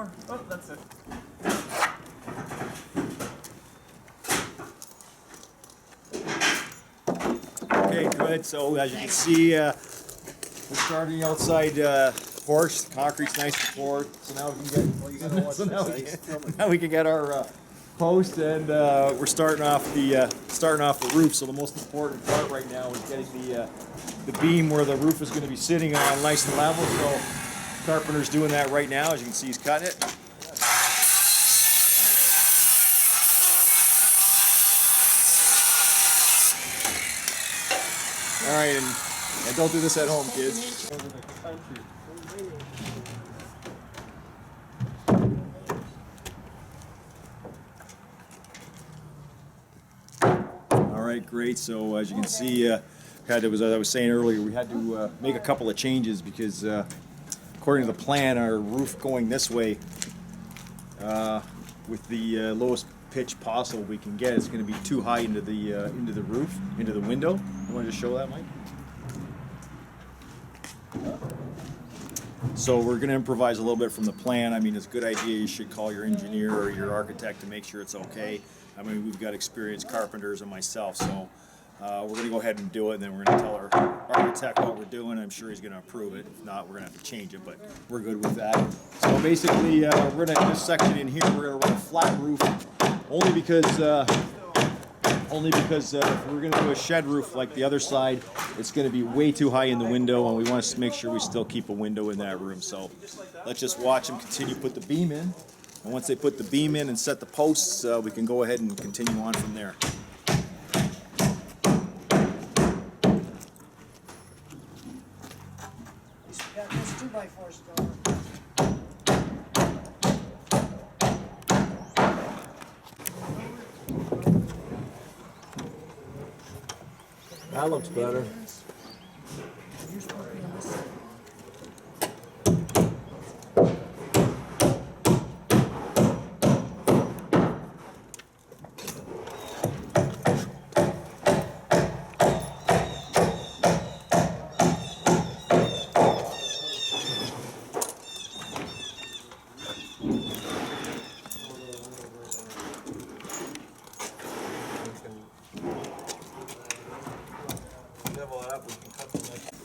more. Oh, that's it. Okay, good. So as you can see, we're starting outside porch. The concrete's nice and poured. So now we can get. Now we can get our post, and we're starting off the roof. So the most important part right now is getting the beam where the roof is going to be sitting on nice and level. So carpenter's doing that right now. As you can see, he's cutting it. All right, and don't do this at home, kids. All right, great. So as you can see, as I was saying earlier, we had to make a couple of changes because according to the plan, our roof going this way with the lowest pitch possible we can get, it's going to be too high into the roof, into the window. You want to just show that, Mike? So we're going to improvise a little bit from the plan. I mean, it's a good idea. You should call your engineer or your architect to make sure it's okay. I mean, we've got experienced carpenters and myself, so we're going to go ahead and do it, and then we're going to tell our architect what we're doing. I'm sure he's going to approve it. If not, we're going to have to change it, but we're good with that. So basically, we're going to, this section in here, we're going to run a flat roof, only because if we're going to do a shed roof like the other side, it's going to be way too high in the window, and we want to make sure we still keep a window in that room. So let's just watch them continue to put the beam in. And once they put the beam in and set the posts, we can go ahead and continue on from there. Yeah, there's 2x4s going. That looks better. Level up, we can cut the next.